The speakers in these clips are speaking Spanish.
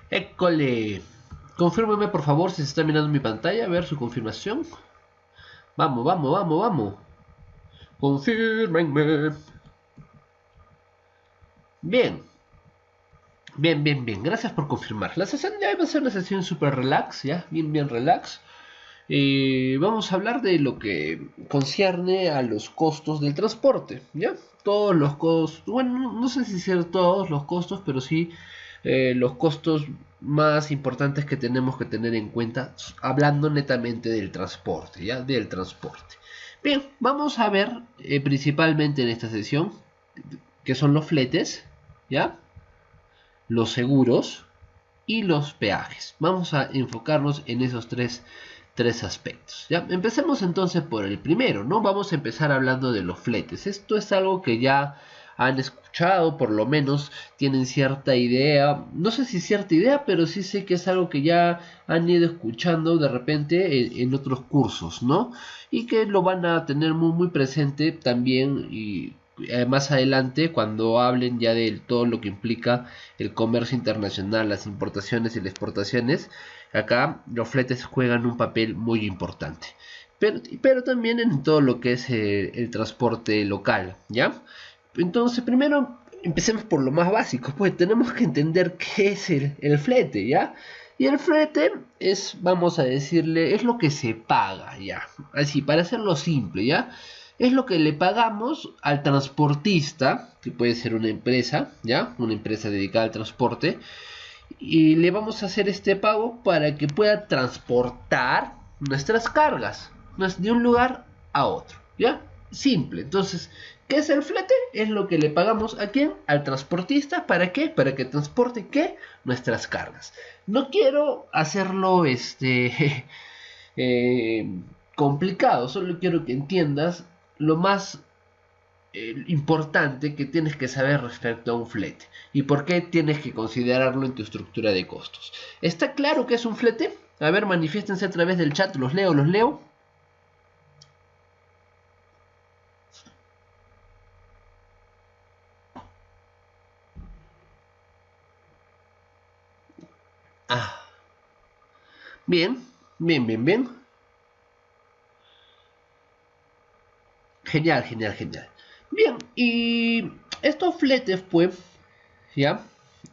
École. Confírmeme por favor si se está mirando mi pantalla. A ver su confirmación. Vamos, vamos, vamos, vamos. Confírmenme. Bien. Bien, bien, bien. Gracias por confirmar. La sesión de hoy va a ser una sesión super relax, ¿ya? Bien, bien relax. Vamos a hablar de lo que concierne a los costos del transporte, ¿ya? Todos los costos, bueno, no sé si ser todos los costos, pero sí los costos más importantes que tenemos que tener en cuenta, hablando netamente del transporte, ¿ya? Del transporte. Bien, vamos a ver principalmente en esta sesión que son los fletes, ¿ya? Los seguros y los peajes. Vamos a enfocarnos en esos tres aspectos. ¿Ya? Empecemos entonces por el primero, ¿no? Vamos a empezar hablando de los fletes. Esto es algo que ya han escuchado, por lo menos tienen cierta idea, no sé si cierta idea, pero sí sé que es algo que ya han ido escuchando de repente en otros cursos, ¿no? Y que lo van a tener muy, muy presente también y más adelante cuando hablen ya de todo lo que implica el comercio internacional, las importaciones y las exportaciones. Acá los fletes juegan un papel muy importante. Pero también en todo lo que es el transporte local, ¿ya? Entonces, primero empecemos por lo más básico, pues tenemos que entender qué es el flete, ¿ya? Y el flete es, vamos a decirle, es lo que se paga, ¿ya? Así, para hacerlo simple, ¿ya? Es lo que le pagamos al transportista, que puede ser una empresa, ¿ya? Una empresa dedicada al transporte, y le vamos a hacer este pago para que pueda transportar nuestras cargas de un lugar a otro, ¿ya? Simple. Entonces, ¿qué es el flete? Es lo que le pagamos a quién? Al transportista. ¿Para qué? Para que transporte ¿qué? Nuestras cargas. No quiero hacerlo complicado, solo quiero que entiendas lo más importante que tienes que saber respecto a un flete y por qué tienes que considerarlo en tu estructura de costos. ¿Está claro que es un flete? A ver, manifiéstense a través del chat, los leo, los leo. Ah, bien, bien, bien, bien. Genial, genial, genial. Bien, y estos fletes, pues, ya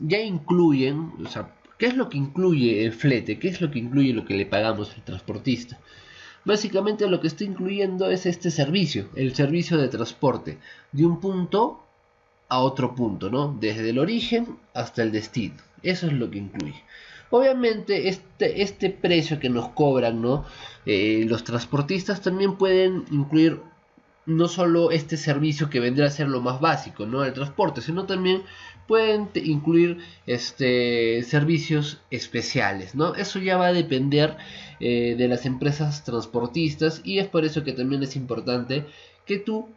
incluyen, o sea, ¿qué es lo que incluye el flete? ¿Qué es lo que incluye lo que le pagamos al transportista? Básicamente lo que está incluyendo es este servicio, el servicio de transporte de un punto a otro punto, ¿no? Desde el origen hasta el destino. Eso es lo que incluye. Obviamente este precio que nos cobran, ¿no? Los transportistas también pueden incluir no solo este servicio que vendrá a ser lo más básico, ¿no? El transporte, sino también pueden incluir servicios especiales, ¿no? Eso ya va a depender de las empresas transportistas y es por eso que también es importante que tú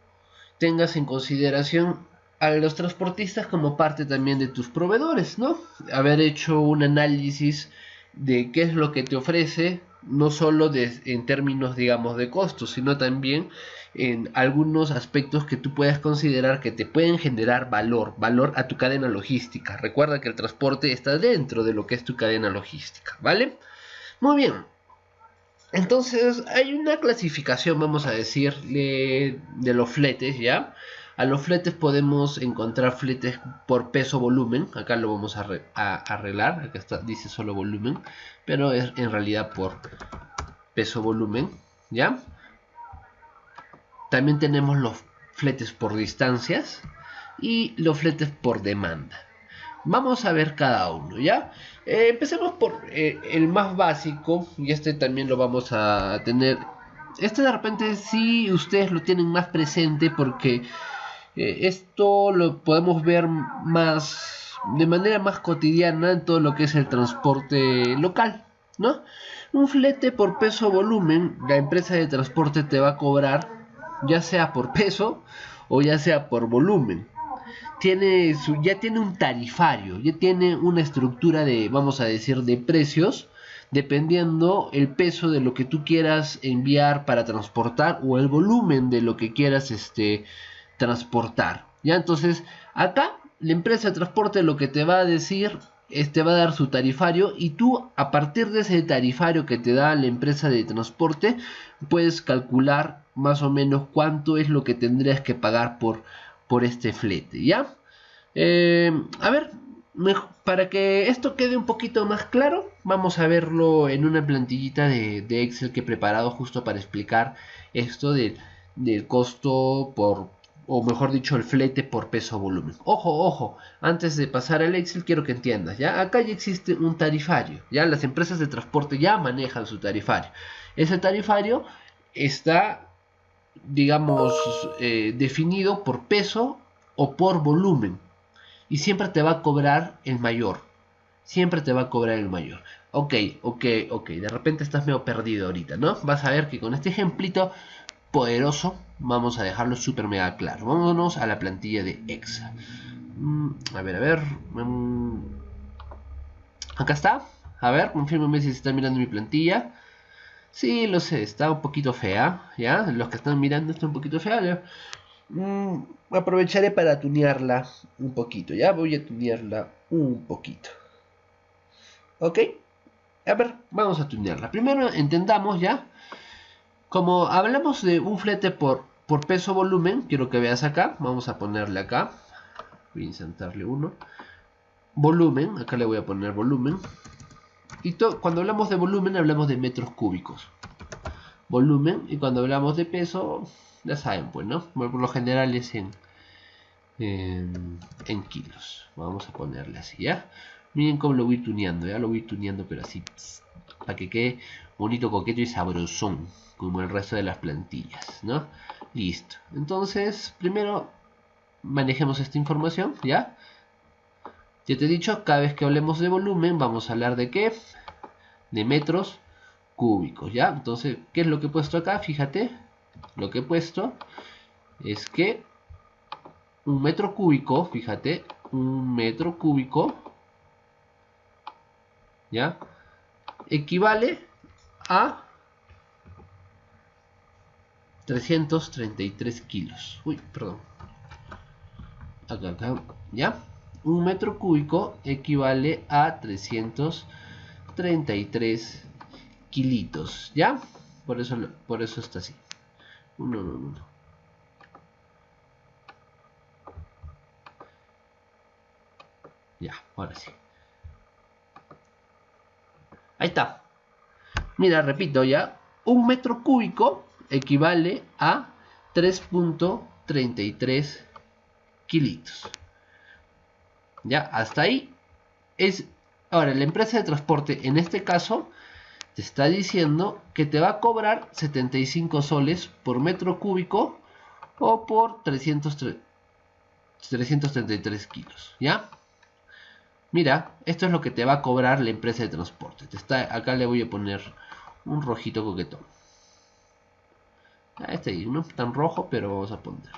tengas en consideración a los transportistas como parte también de tus proveedores, ¿no? Haber hecho un análisis de qué es lo que te ofrece, no solo en términos, digamos, de costos, sino también en algunos aspectos que tú puedas considerar que te pueden generar valor a tu cadena logística. Recuerda que el transporte está dentro de lo que es tu cadena logística, ¿vale? Muy bien. Entonces hay una clasificación, vamos a decir, de los fletes, ¿ya? A los fletes podemos encontrar fletes por peso volumen. Acá lo vamos a arreglar. Acá está, dice solo volumen. Pero es en realidad por peso volumen, ¿ya? También tenemos los fletes por distancias y los fletes por demanda. Vamos a ver cada uno, ¿ya? Empecemos por el más básico, y este también lo vamos a tener. Este de repente sí ustedes lo tienen más presente porque esto lo podemos ver más de manera más cotidiana en todo lo que es el transporte local, ¿no? Un flete por peso o volumen, la empresa de transporte te va a cobrar ya sea por peso o ya sea por volumen. Ya tiene un tarifario, ya tiene una estructura de, vamos a decir, de precios, dependiendo el peso de lo que tú quieras enviar para transportar o el volumen de lo que quieras transportar. Ya entonces, acá la empresa de transporte lo que te va a decir este va a dar su tarifario y tú a partir de ese tarifario que te da la empresa de transporte puedes calcular más o menos cuánto es lo que tendrías que pagar por este flete, ¿ya? A ver, para que esto quede un poquito más claro, vamos a verlo en una plantillita de Excel que he preparado justo para explicar esto del costo por, o mejor dicho, el flete por peso volumen. Ojo, ojo, antes de pasar al Excel quiero que entiendas, ¿ya? Acá ya existe un tarifario, ¿ya? Las empresas de transporte ya manejan su tarifario. Ese tarifario está, digamos, definido por peso o por volumen. Y siempre te va a cobrar el mayor. Siempre te va a cobrar el mayor. Ok. De repente estás medio perdido ahorita, ¿no? Vas a ver que con este ejemplito poderoso vamos a dejarlo súper mega claro. Vámonos a la plantilla de Excel. A ver. Acá está. A ver, confírmeme si se está mirando mi plantilla. Sí, lo sé, está un poquito fea, ¿ya? Los que están mirando está un poquito fea, ¿ya? Aprovecharé para tunearla un poquito, ¿ya? Voy a tunearla un poquito. ¿Ok? A ver, vamos a tunearla. Primero entendamos, ¿ya? Como hablamos de un flete por peso volumen, quiero que veas acá. Vamos a ponerle acá. Voy a insertarle uno. Volumen, acá le voy a poner volumen. Y cuando hablamos de volumen, hablamos de metros cúbicos. Volumen, y cuando hablamos de peso, ya saben, pues, ¿no? Por lo general es en kilos. Vamos a ponerle así, ¿ya? Miren cómo lo voy tuneando, ya lo voy tuneando, pero así, para que quede bonito, coqueto y sabrosón, como el resto de las plantillas, ¿no? Listo. Entonces, primero manejemos esta información, ¿ya? Ya te he dicho, cada vez que hablemos de volumen, vamos a hablar de ¿qué? De metros cúbicos, ¿ya? Entonces, ¿qué es lo que he puesto acá? Fíjate, lo que he puesto es que un metro cúbico, fíjate, un metro cúbico, ¿ya? Equivale a 333 kilos. Uy, perdón. Acá, ¿ya? Un metro cúbico equivale a 333 kilitos, ¿ya? Por eso está así. Uno. Ya, ahora sí. Ahí está. Mira, repito ya. Un metro cúbico equivale a 3.33 kilitos. Ya, hasta ahí es. Ahora, la empresa de transporte, en este caso, te está diciendo que te va a cobrar 75 soles por metro cúbico o por 333 kilos. ¿Ya? Mira, esto es lo que te va a cobrar la empresa de transporte. Acá le voy a poner un rojito coquetón. Este ahí no es tan rojo, pero vamos a ponerle.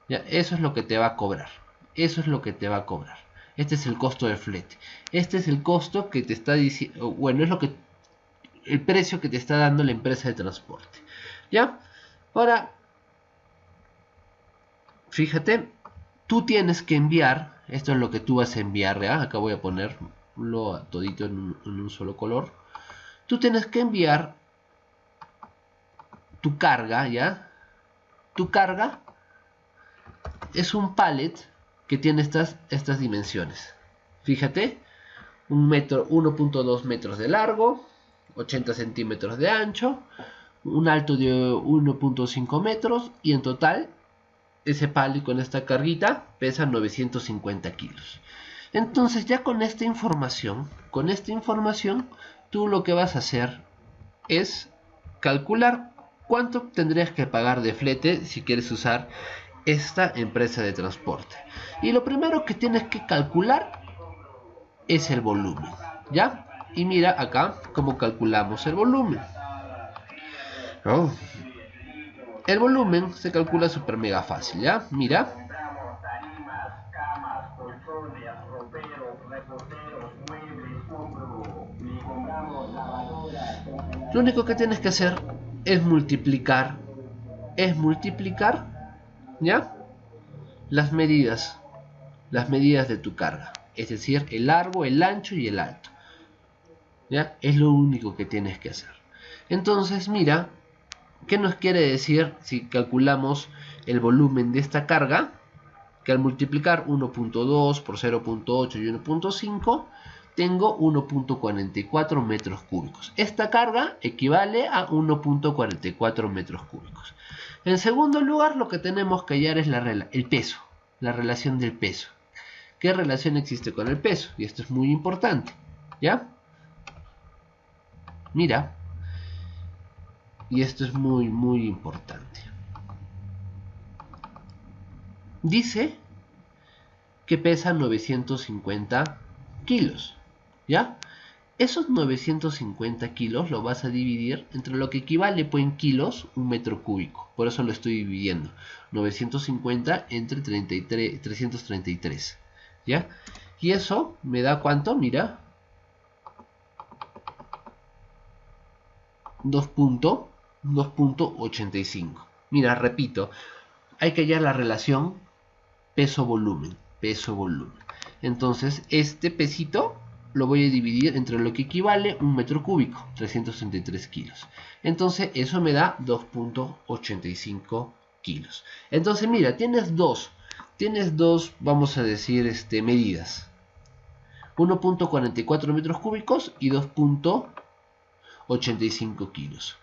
Ya, eso es lo que te va a cobrar. Eso es lo que te va a cobrar. Este es el costo de flete. Este es el costo que te está diciendo. Bueno, es lo que el precio que te está dando la empresa de transporte. ¿Ya? Ahora, fíjate, tú tienes que enviar. Esto es lo que tú vas a enviar. ¿Ya? Acá voy a ponerlo todito en un solo color. Tú tienes que enviar tu carga, ¿ya? Tu carga es un pallet que tiene estas dimensiones. Fíjate, 1.2 metros de largo, 80 centímetros de ancho, un alto de 1.5 metros y en total ese pallet con esta carguita pesa 950 kilos. Entonces ya con esta información, tú lo que vas a hacer es calcular cuánto tendrías que pagar de flete si quieres usar esta empresa de transporte. Y lo primero que tienes que calcular es el volumen, ¿ya? Y mira acá cómo calculamos el volumen. Oh. El volumen se calcula súper mega fácil, ¿ya? Mira. Lo único que tienes que hacer es multiplicar, ¿ya? Las medidas de tu carga. es decir, el largo, el ancho y el alto. ¿Ya? Es lo único que tienes que hacer. Entonces, mira, ¿qué nos quiere decir si calculamos el volumen de esta carga? Que al multiplicar 1.2 por 0.8 y 1.5, tengo 1.44 metros cúbicos. Esta carga equivale a 1.44 metros cúbicos. En segundo lugar, lo que tenemos que hallar es el peso, la relación del peso. ¿Qué relación existe con el peso? Y esto es muy importante, ¿ya? Mira, y esto es muy, muy importante. Dice que pesa 950 kilos, ¿ya? Esos 950 kilos lo vas a dividir entre lo que equivale pues, en kilos, un metro cúbico. Por eso lo estoy dividiendo. 950 entre 333, ¿ya? Y eso me da ¿cuánto? Mira. 2.85. Mira, repito. Hay que hallar la relación peso-volumen. Peso-volumen. Entonces, este pesito lo voy a dividir entre lo que equivale un metro cúbico, 333 kilos. Entonces, eso me da 2.85 kilos. Entonces, mira, tienes dos, vamos a decir, medidas. 1.44 metros cúbicos y 2.85 kilos.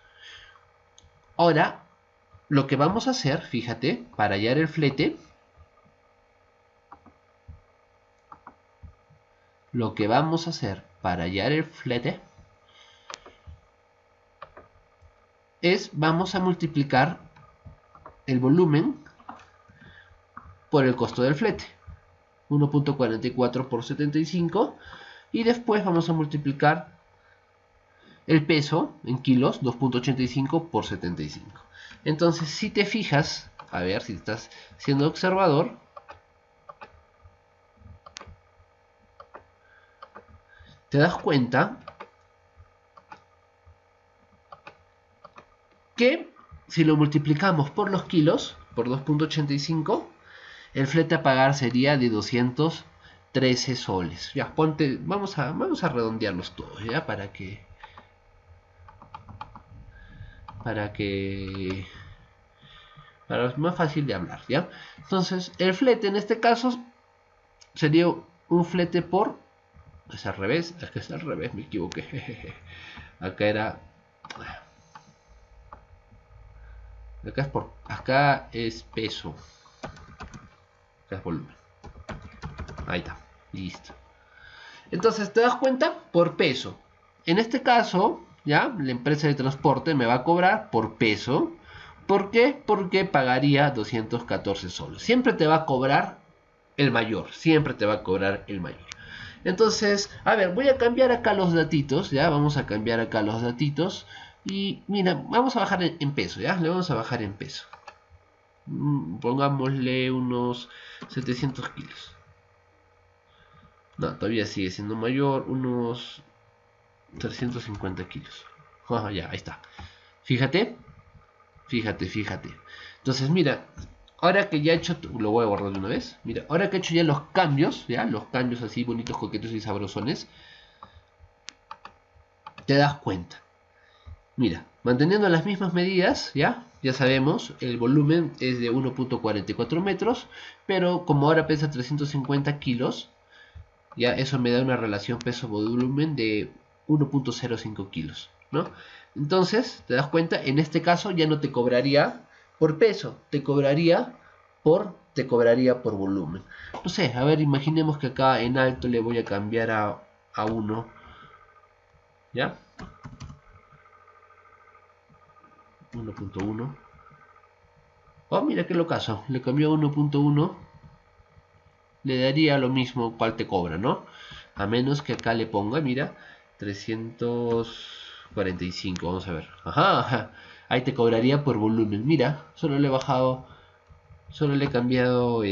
Ahora, lo que vamos a hacer, fíjate, para hallar el flete, es, vamos a multiplicar el volumen por el costo del flete. 1.44 por 75. Y después vamos a multiplicar el peso en kilos, 2.85 por 75. Entonces, si te fijas, a ver si estás siendo observador, te das cuenta que si lo multiplicamos por los kilos, por 2.85, el flete a pagar sería de 213 soles. Ya, ponte, vamos a redondearlos todos, ya, para más fácil de hablar, ¿ya? Entonces, el flete en este caso sería un flete por... Es al revés, es que es al revés, me equivoqué. Acá era... Acá es peso. Acá es volumen. Ahí está, listo. Entonces, ¿te das cuenta? Por peso. En este caso, ya, la empresa de transporte me va a cobrar por peso. ¿Por qué? Porque pagaría 214 soles. Siempre te va a cobrar el mayor. Siempre te va a cobrar el mayor. Entonces, a ver, voy a cambiar acá los datitos, ¿ya? Vamos a cambiar acá los datitos. Y mira, vamos a bajar en peso, ¿ya? Le vamos a bajar en peso. Pongámosle unos 700 kilos. No, todavía sigue siendo mayor, unos 350 kilos. Ya, ahí está. Fíjate. Entonces, mira, ahora que ya he hecho, lo voy a borrar de una vez. Mira, ahora que he hecho ya los cambios, así bonitos, coquetos y sabrosones, te das cuenta. Mira, manteniendo las mismas medidas, ya sabemos, el volumen es de 1.44 metros, pero como ahora pesa 350 kilos, ya eso me da una relación peso-volumen de 1.05 kilos, ¿no? Entonces, te das cuenta, en este caso ya no te cobraría por peso, te cobraría por volumen. No sé, a ver, imaginemos que acá en alto le voy a cambiar a 1, ¿ya? 1.1. Oh, mira qué locazo, le cambió a 1.1, le daría lo mismo cual te cobra, ¿no? A menos que acá le ponga, mira, 345, vamos a ver. Ajá, ahí te cobraría por volumen. Mira, solo le he cambiado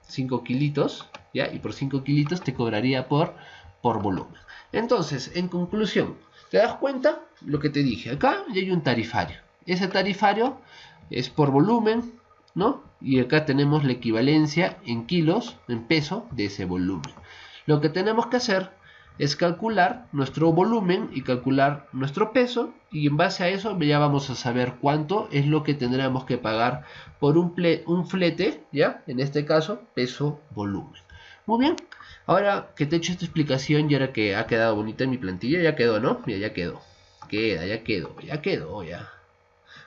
5 kilitos, ¿ya? Y por 5 kilitos te cobraría por volumen. Entonces, en conclusión, ¿te das cuenta? Lo que te dije, acá ya hay un tarifario. Ese tarifario es por volumen, ¿no? Y acá tenemos la equivalencia en kilos, en peso de ese volumen. Lo que tenemos que hacer es calcular nuestro volumen y calcular nuestro peso, y en base a eso ya vamos a saber cuánto es lo que tendremos que pagar por un flete, ¿ya? En este caso, peso-volumen. Muy bien, ahora que te he hecho esta explicación y ahora que ha quedado bonita en mi plantilla, ya quedó, ¿no? Mira, ya quedó. Ya quedó.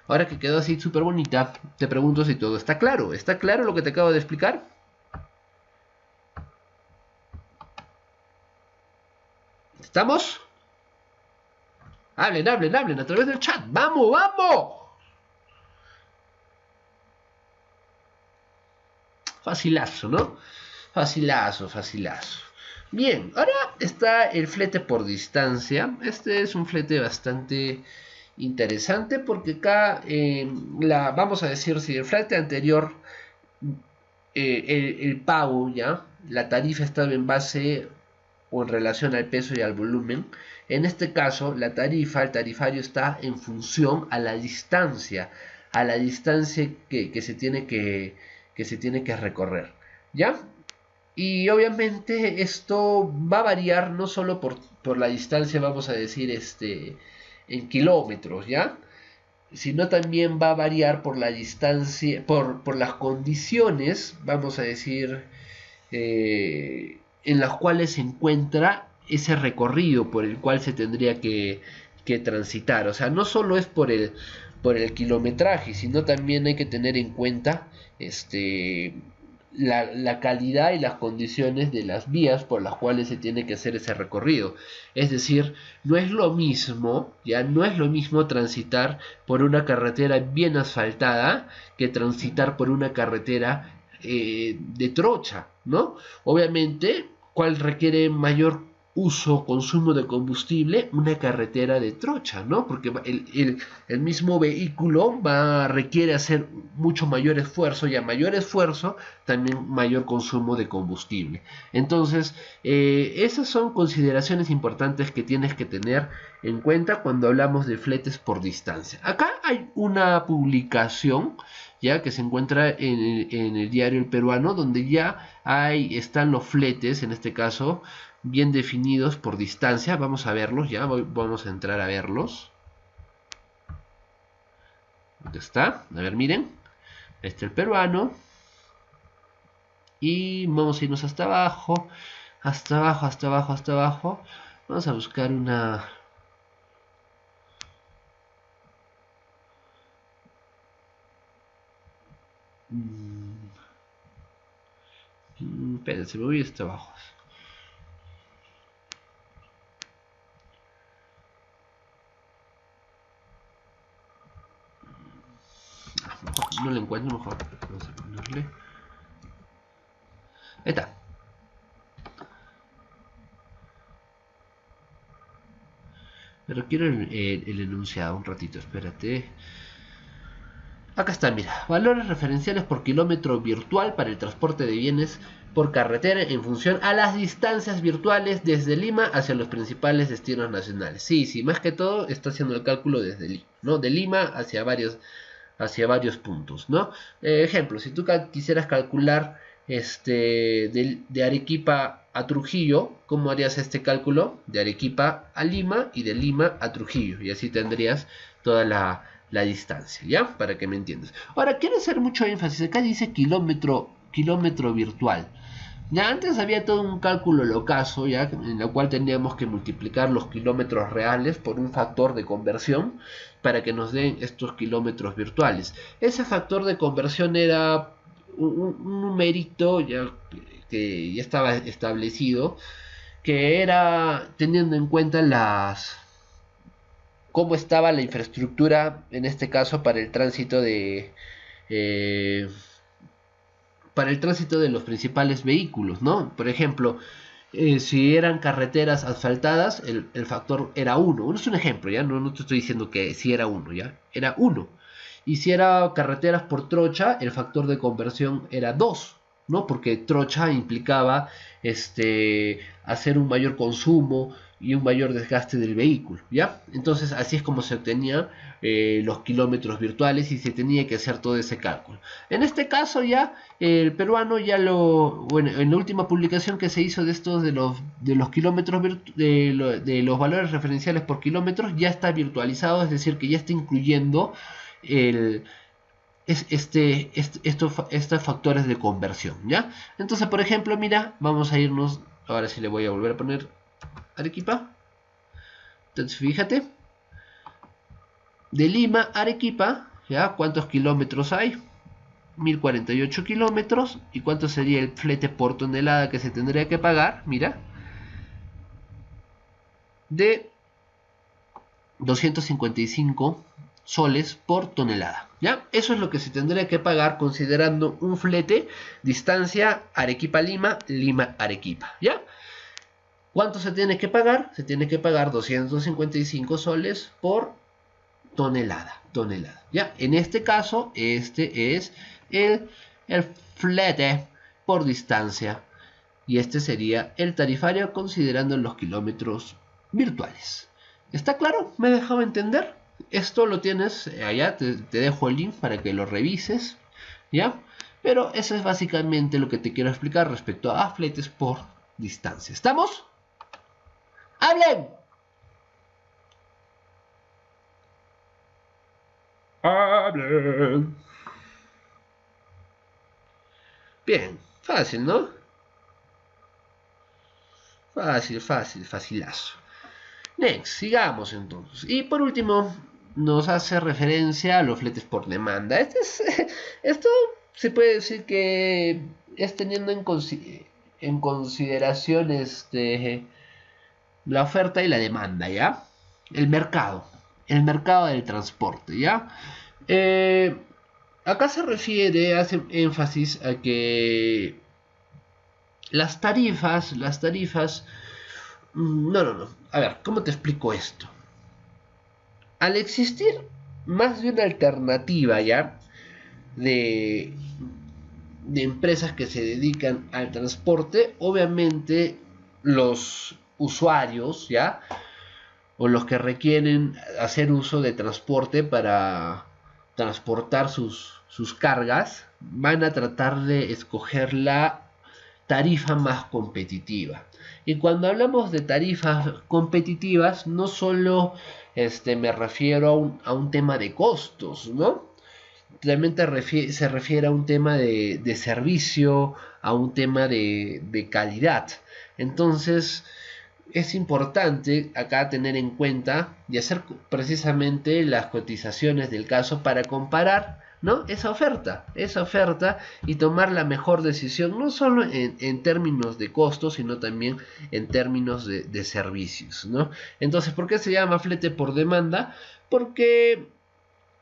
Ahora que quedó así súper bonita, te pregunto si todo está claro. ¿Está claro lo que te acabo de explicar? ¿Estamos? Hablen a través del chat. ¡Vamos! Facilazo, ¿no? Facilazo. Bien, ahora está el flete por distancia. Este es un flete bastante interesante porque acá, vamos a decir, si el flete anterior, el pago, ¿ya? La tarifa estaba en base o en relación al peso y al volumen. En este caso, la tarifa, el tarifario está en función a la distancia que se tiene que recorrer, ¿ya? Y obviamente esto va a variar no solo por la distancia, vamos a decir, en kilómetros, ¿ya? Sino también va a variar por la distancia, por las condiciones, vamos a decir, en las cuales se encuentra ese recorrido por el cual se tendría que transitar. O sea, no solo es por el kilometraje, sino también hay que tener en cuenta la calidad y las condiciones de las vías por las cuales se tiene que hacer ese recorrido. Es decir, no es lo mismo transitar por una carretera bien asfaltada que transitar por una carretera de trocha, ¿no? Obviamente, ¿cuál requiere mayor consumo de combustible? Una carretera de trocha, ¿no? Porque el mismo vehículo requiere hacer mucho mayor esfuerzo, y a mayor esfuerzo también mayor consumo de combustible. Entonces, esas son consideraciones importantes que tienes que tener en cuenta cuando hablamos de fletes por distancia. Acá hay una publicación ya que se encuentra en el diario El Peruano, donde ya están los fletes, en este caso, bien definidos por distancia. Vamos a verlos, vamos a entrar a verlos. ¿Dónde está? A ver, miren. Este es El Peruano. Y vamos a irnos hasta abajo. Hasta abajo. Vamos a buscar una... Espérense, me voy hasta abajo. No lo encuentro, mejor vamos a ponerle. Ahí está. Pero quiero el enunciado un ratito, espérate. Acá está, mira. Valores referenciales por kilómetro virtual para el transporte de bienes por carretera en función a las distancias virtuales desde Lima hacia los principales destinos nacionales. Sí, más que todo está haciendo el cálculo desde Lima, ¿no? De Lima hacia varios puntos, ¿no? Ejemplo, si tú quisieras calcular de Arequipa a Trujillo, ¿cómo harías este cálculo? De Arequipa a Lima y de Lima a Trujillo, y así tendrías toda la distancia, ¿ya? Para que me entiendas. Ahora, quiero hacer mucho énfasis, acá dice kilómetro virtual. Ya antes había todo un cálculo locazo, ya en el cual teníamos que multiplicar los kilómetros reales por un factor de conversión para que nos den estos kilómetros virtuales. Ese factor de conversión era un numerito ya que ya estaba establecido, que era teniendo en cuenta cómo estaba la infraestructura, en este caso para el tránsito de los principales vehículos, ¿no? Por ejemplo, si eran carreteras asfaltadas, el factor era 1. Uno es un ejemplo, ¿ya? No te estoy diciendo que si era 1, ¿ya? Era 1. Y si era carreteras por trocha, el factor de conversión era 2, ¿no? Porque trocha implicaba hacer un mayor consumo y un mayor desgaste del vehículo, ¿ya? Entonces así es como se obtenían los kilómetros virtuales y se tenía que hacer todo ese cálculo. En este caso ya el peruano ya bueno, en la última publicación que se hizo de estos de los kilómetros de los valores referenciales por kilómetros ya está virtualizado, es decir que ya está incluyendo estos factores de conversión, ¿ya? Entonces, por ejemplo, mira, vamos a irnos, ahora sí le voy a volver a poner Arequipa. Entonces, fíjate, de Lima a Arequipa, ¿ya? ¿Cuántos kilómetros hay? 1048 kilómetros. ¿Y cuánto sería el flete por tonelada que se tendría que pagar? Mira, de 255 soles por tonelada, ¿ya? Eso es lo que se tendría que pagar considerando un flete distancia Arequipa-Lima, Lima-Arequipa, ¿ya? ¿Cuánto se tiene que pagar? Se tiene que pagar 255 soles por tonelada, ¿ya? En este caso, este es el flete por distancia y este sería el tarifario considerando los kilómetros virtuales. ¿Está claro? ¿Me he dejado entender? Esto lo tienes allá, te dejo el link para que lo revises, ¿ya? Pero eso es básicamente lo que te quiero explicar respecto a fletes por distancia. ¿Estamos? ¡Hablen! ¡Hablen! Bien, fácil, ¿no? Fácil, facilazo. Next, sigamos entonces. Y por último, nos hace referencia a los fletes por demanda. Esto se puede decir que es teniendo en consideración la oferta y la demanda, ¿ya? El mercado del transporte, ¿ya? Acá se refiere, hace énfasis a que las tarifas, no. A ver, ¿cómo te explico esto? Al existir más de una alternativa ya de empresas que se dedican al transporte, obviamente los usuarios ya o los que requieren hacer uso de transporte para transportar sus cargas van a tratar de escoger la tarifa más competitiva. Y cuando hablamos de tarifas competitivas, no solo me refiero a un tema de costos, ¿no? Realmente se refiere a un tema de servicio, a un tema de calidad. Entonces, es importante acá tener en cuenta y hacer precisamente las cotizaciones del caso para comparar, ¿no? esa oferta y tomar la mejor decisión, no solo en términos de costos, sino también en términos de servicios, ¿no? Entonces, ¿por qué se llama flete por demanda? Porque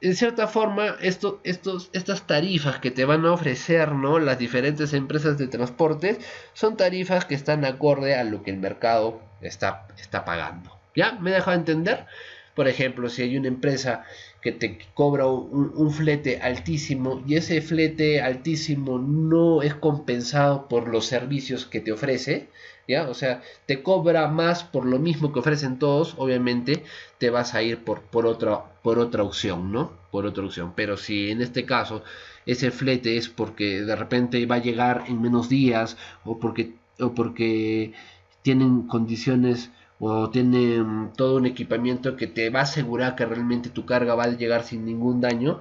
en cierta forma estas tarifas que te van a ofrecer, ¿no? las diferentes empresas de transportes son tarifas que están acorde a lo que el mercado está pagando. ¿Ya? ¿Me he dejado entender? Por ejemplo, si hay una empresa que te cobra un flete altísimo y ese flete altísimo no es compensado por los servicios que te ofrece, ¿ya? O sea, te cobra más por lo mismo que ofrecen todos, obviamente te vas a ir por otra opción, ¿no? Por otra opción. Pero si en este caso ese flete es porque de repente va a llegar en menos días o porque tienen condiciones o tienen todo un equipamiento que te va a asegurar que realmente tu carga va a llegar sin ningún daño,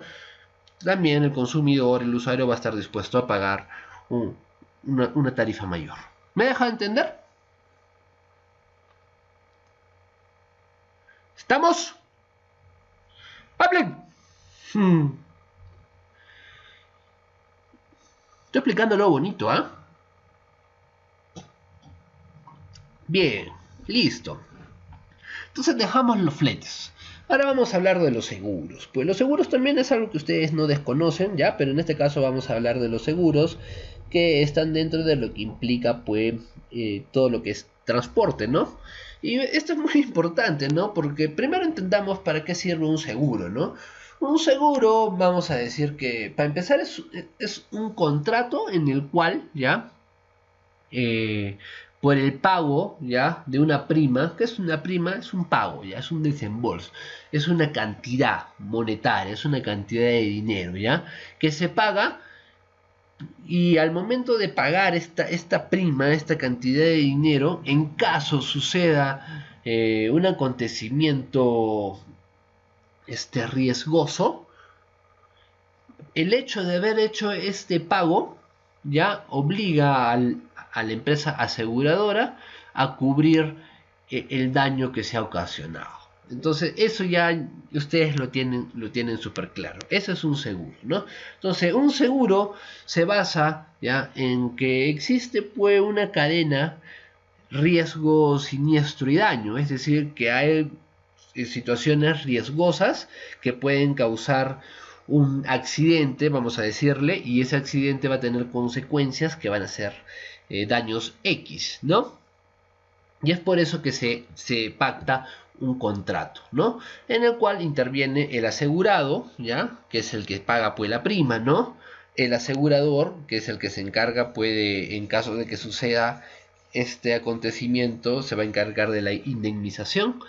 también el consumidor, el usuario va a estar dispuesto a pagar una tarifa mayor. ¿Me deja entender? ¿Estamos? ¡Hablen! Estoy explicándolo bonito, ¿ah? Bien, listo. Entonces dejamos los fletes. Ahora vamos a hablar de los seguros. Pues los seguros también es algo que ustedes no desconocen, ¿ya? Pero en este caso vamos a hablar de los seguros que están dentro de lo que implica, pues, todo lo que es transporte, ¿no? Y esto es muy importante, ¿no? Porque primero entendamos para qué sirve un seguro, ¿no? Un seguro, vamos a decir que, para empezar, es un contrato en el cual, ¿ya? por el pago, ¿ya?, de una prima. ¿Qué es una prima? Es un pago, ¿ya? Es un desembolso, es una cantidad monetaria, es una cantidad de dinero, ¿ya?, que se paga, y al momento de pagar esta prima, esta cantidad de dinero, en caso suceda un acontecimiento riesgoso, el hecho de haber hecho este pago ya obliga a la empresa aseguradora a cubrir el daño que se ha ocasionado. Entonces, eso ya ustedes lo tienen súper claro. Eso es un seguro, ¿no? Entonces, un seguro se basa ya en que existe pues una cadena riesgo, siniestro y daño. Es decir, que hay situaciones riesgosas que pueden causar un accidente, vamos a decirle, y ese accidente va a tener consecuencias que van a ser daños X, ¿no? Y es por eso que se pacta un contrato, ¿no?, en el cual interviene el asegurado, ¿ya?, que es el que paga pues la prima, ¿no?, el asegurador, que es el que se encarga, puede, en caso de que suceda este acontecimiento, se va a encargar de la indemnización.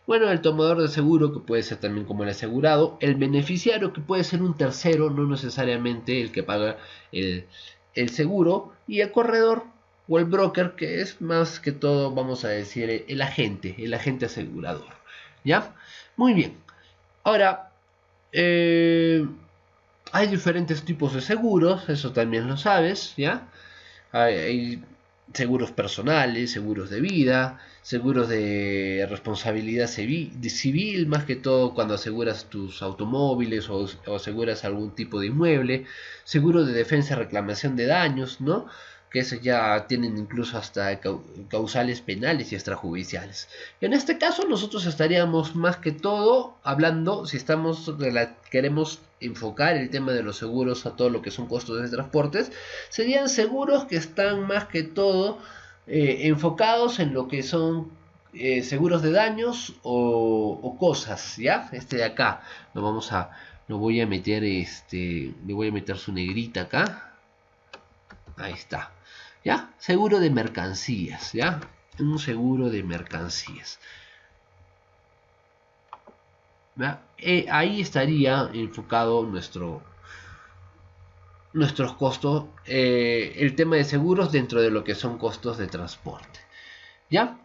Bueno, el tomador de seguro, que puede ser también como el asegurado, el beneficiario, que puede ser un tercero, no necesariamente el que paga el seguro, y el corredor o el broker, que es más que todo, vamos a decir, el agente asegurador, ¿ya? Muy bien. Ahora, hay diferentes tipos de seguros, eso también lo sabes, ¿ya? Hay seguros personales, seguros de vida, seguros de responsabilidad civil, más que todo cuando aseguras tus automóviles o aseguras algún tipo de inmueble, seguro de defensa y reclamación de daños, ¿no?, que esos ya tienen incluso hasta causales penales y extrajudiciales. En este caso nosotros estaríamos más que todo hablando, si queremos enfocar el tema de los seguros a todo lo que son costos de transportes, serían seguros que están más que todo enfocados en lo que son seguros de daños o cosas, ¿ya? Este de acá, lo voy a meter, le voy a meter su negrita acá. Ahí está. ¿Ya? Seguro de mercancías, ¿ya? Un seguro de mercancías. Ahí estaría enfocado nuestros costos, el tema de seguros dentro de lo que son costos de transporte, ¿ya?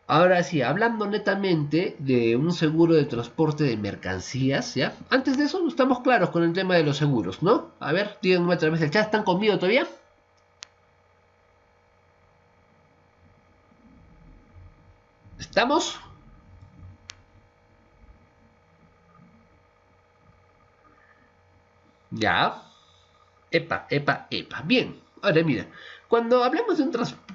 Ahora sí, hablando netamente de un seguro de transporte de mercancías, ¿ya? Antes de eso, estamos claros con el tema de los seguros, ¿no? A ver, díganme otra vez el chat, ¿están conmigo todavía? ¿Estamos? Ya. Epa. Bien. Ahora mira, cuando hablamos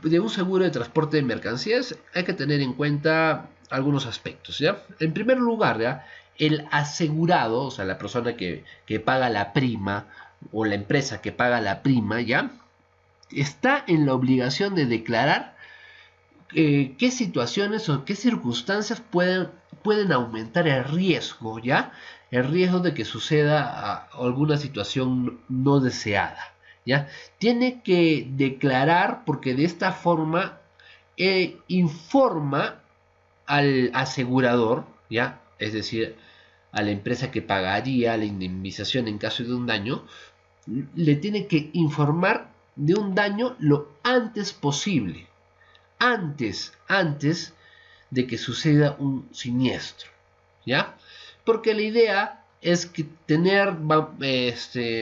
de un seguro de transporte de mercancías, hay que tener en cuenta algunos aspectos, ¿ya? En primer lugar, ¿ya?, el asegurado, o sea, la persona que paga la prima, o la empresa que paga la prima, ¿ya?, está en la obligación de declarar qué situaciones o qué circunstancias pueden aumentar el riesgo, ¿ya? El riesgo de que suceda alguna situación no deseada, ¿ya? Tiene que declarar, porque de esta forma informa al asegurador, ¿ya? Es decir, a la empresa que pagaría la indemnización en caso de un daño, le tiene que informar de un daño lo antes posible, antes de que suceda un siniestro, ¿ya? Porque la idea es que tener,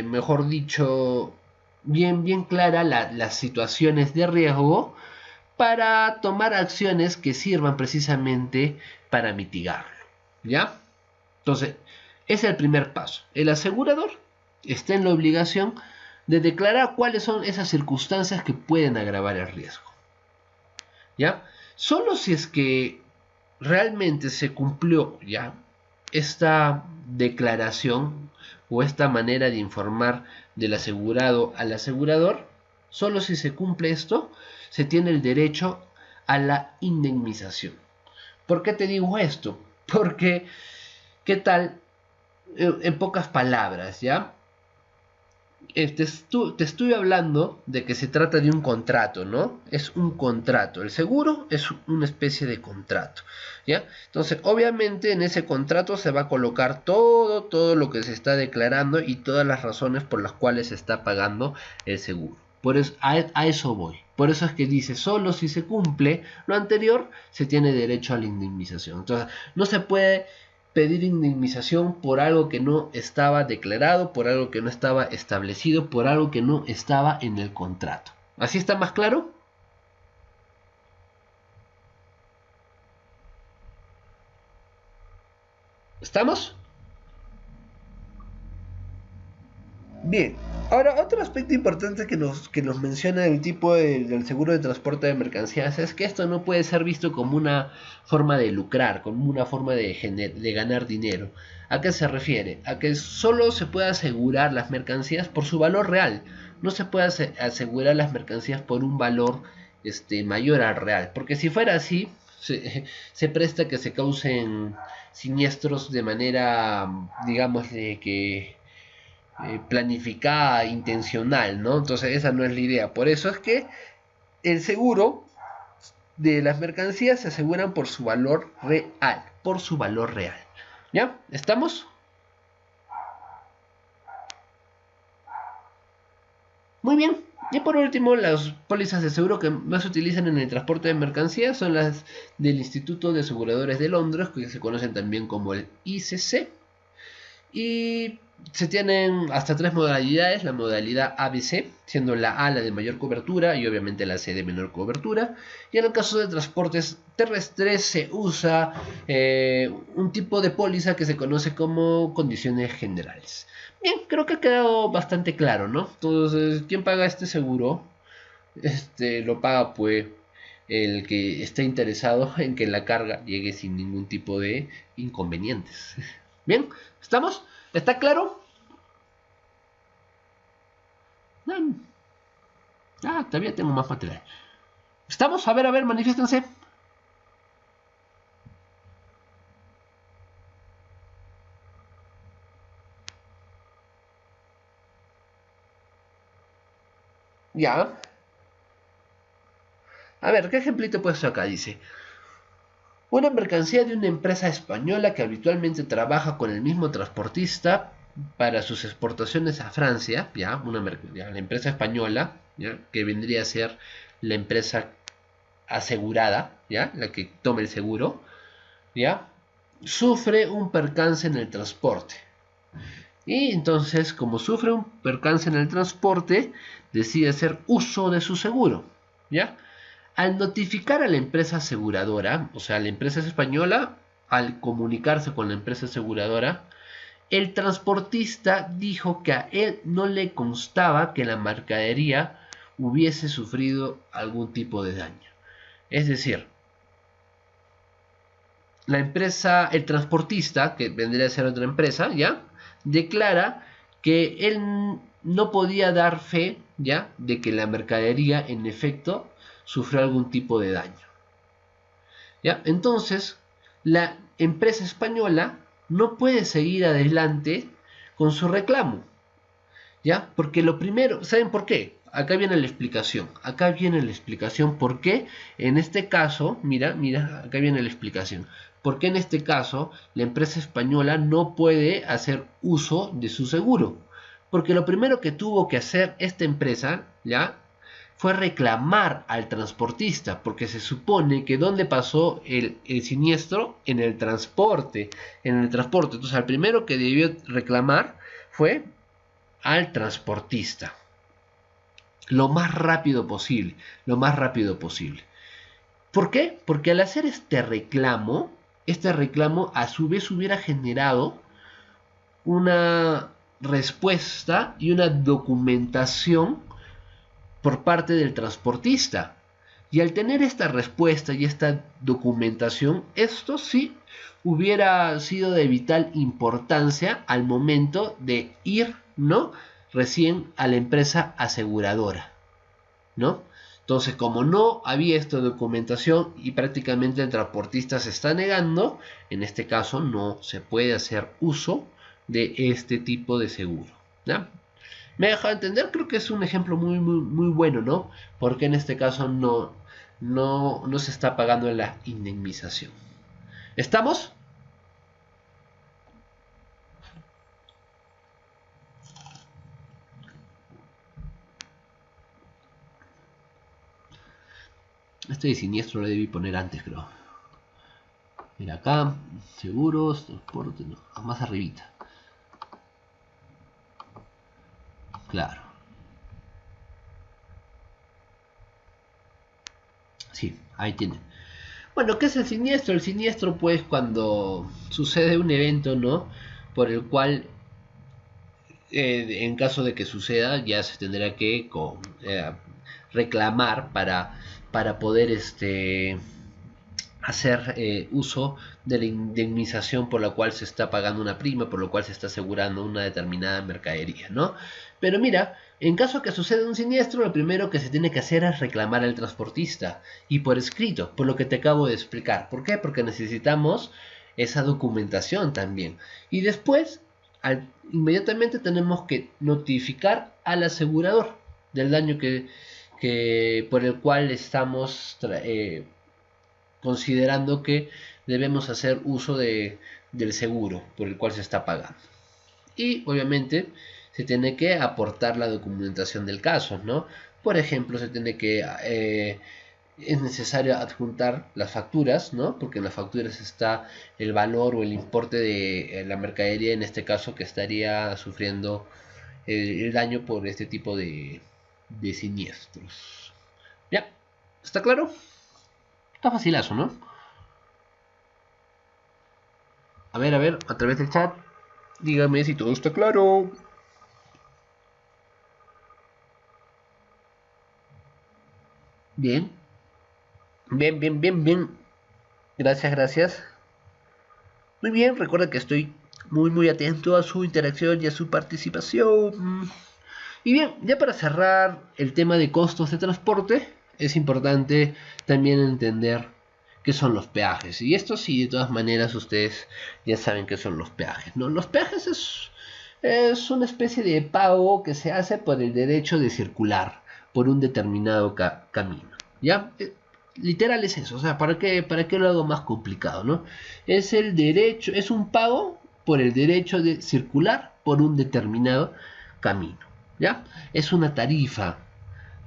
mejor dicho, bien clara las situaciones de riesgo para tomar acciones que sirvan precisamente para mitigarlo, ¿ya? Entonces, ese es el primer paso. El asegurador está en la obligación de declarar cuáles son esas circunstancias que pueden agravar el riesgo, ¿ya? Solo si es que realmente se cumplió ya esta declaración o esta manera de informar del asegurado al asegurador, solo si se cumple esto, se tiene el derecho a la indemnización. ¿Por qué te digo esto? Porque, ¿qué tal? En pocas palabras, ¿ya? te estuve hablando de que se trata de un contrato, ¿no? Es un contrato. El seguro es una especie de contrato, ¿ya? Entonces, obviamente en ese contrato se va a colocar todo lo que se está declarando y todas las razones por las cuales se está pagando el seguro. Por eso, a eso voy. Por eso es que dice, solo si se cumple lo anterior, se tiene derecho a la indemnización. Entonces, no se puede pedir indemnización por algo que no estaba declarado, por algo que no estaba establecido, por algo que no estaba en el contrato. ¿Así está más claro? ¿Estamos? Bien, ahora otro aspecto importante que nos menciona el tipo del seguro de transporte de mercancías es que esto no puede ser visto como una forma de lucrar, como una forma de ganar dinero. ¿A qué se refiere? A que solo se puede asegurar las mercancías por su valor real. No se puede asegurar las mercancías por un valor mayor al real. Porque si fuera así, se presta que se causen siniestros de manera, digamos, de que planificada, intencional, ¿no? Entonces esa no es la idea. Por eso es que el seguro de las mercancías se aseguran por su valor real, por su valor real. ¿Ya? ¿Estamos? Muy bien. Y por último, las pólizas de seguro que más se utilizan en el transporte de mercancías son las del Instituto de Aseguradores de Londres, que se conocen también como el ICC. Y se tienen hasta tres modalidades: la modalidad ABC, siendo la A la de mayor cobertura y obviamente la C de menor cobertura. Y en el caso de transportes terrestres se usa un tipo de póliza que se conoce como condiciones generales. Bien, creo que ha quedado bastante claro, ¿no? Entonces, ¿quién paga este seguro? Lo paga pues el que está interesado en que la carga llegue sin ningún tipo de inconvenientes. Bien, ¿estamos? ¿Está claro? Todavía tengo más material. ¿Estamos? A ver, manifiéstense. Ya. A ver, ¿qué ejemplito he puesto acá? Dice: una mercancía de una empresa española que habitualmente trabaja con el mismo transportista para sus exportaciones a Francia, ya, la empresa española, ya, que vendría a ser la empresa asegurada, ya, la que toma el seguro, ya, sufre un percance en el transporte. Y entonces, como sufre un percance en el transporte, decide hacer uso de su seguro, ¿ya? Al notificar a la empresa aseguradora, o sea, la empresa es española, al comunicarse con la empresa aseguradora, el transportista dijo que a él no le constaba que la mercadería hubiese sufrido algún tipo de daño. Es decir, la empresa, el transportista, que vendría a ser otra empresa, ¿ya? Declara que él no podía dar fe, ¿ya? De que la mercadería en efecto sufrió algún tipo de daño, ¿ya? Entonces, la empresa española no puede seguir adelante con su reclamo, ¿ya? Porque lo primero, ¿saben por qué? Acá viene la explicación. Acá viene la explicación por qué en este caso, mira, acá viene la explicación. ¿Por qué en este caso la empresa española no puede hacer uso de su seguro? Porque lo primero que tuvo que hacer esta empresa, ¿ya? Fue reclamar al transportista, porque se supone que ¿dónde pasó el siniestro? En el transporte. En el transporte. Entonces, al primero que debió reclamar fue al transportista. Lo más rápido posible. Lo más rápido posible. ¿Por qué? Porque al hacer este reclamo a su vez hubiera generado una respuesta y una documentación por parte del transportista. Y al tener esta respuesta y esta documentación, esto sí hubiera sido de vital importancia al momento de ir, ¿no? Recién a la empresa aseguradora, ¿no? Entonces, como no había esta documentación y prácticamente el transportista se está negando, en este caso no se puede hacer uso de este tipo de seguro, ¿ya? ¿Me he dejado entender? Creo que es un ejemplo muy bueno, ¿no? Porque en este caso no se está pagando la indemnización. ¿Estamos? Este de siniestro lo debí poner antes, creo. Mira acá, seguros, transporte, no, más arribita. Claro. Sí, ahí tiene. Bueno, ¿qué es el siniestro? El siniestro, pues, cuando sucede un evento, ¿no? Por el cual, en caso de que suceda, ya se tendrá que reclamar para poder hacer uso de la indemnización por la cual se está pagando una prima, por lo cual se está asegurando una determinada mercadería, ¿no? Pero mira, en caso que suceda un siniestro, lo primero que se tiene que hacer es reclamar al transportista y por escrito, por lo que te acabo de explicar. ¿Por qué? Porque necesitamos esa documentación también. Y después, inmediatamente tenemos que notificar al asegurador del daño que por el cual estamos considerando que debemos hacer uso del seguro por el cual se está pagando. Y obviamente se tiene que aportar la documentación del caso, ¿no? Por ejemplo, se tiene que es necesario adjuntar las facturas, ¿no? Porque en las facturas está el valor o el importe de la mercadería, en este caso, que estaría sufriendo el daño por este tipo de siniestros. ¿Ya? ¿Está claro? Está facilazo, ¿no? A ver, a través del chat, dígame si todo está claro. Bien, bien. Gracias. Muy bien, recuerda que estoy muy atento a su interacción y a su participación. Y bien, ya para cerrar el tema de costos de transporte, es importante también entender qué son los peajes. Y esto sí, de todas maneras, ustedes ya saben qué son los peajes, ¿no? Los peajes es una especie de pago que se hace por el derecho de circular por un determinado camino. ¿Ya? Literal es eso. O sea, para qué lo hago más complicado, no? Es el derecho, es un pago por el derecho de circular por un determinado camino. ¿Ya? Es una tarifa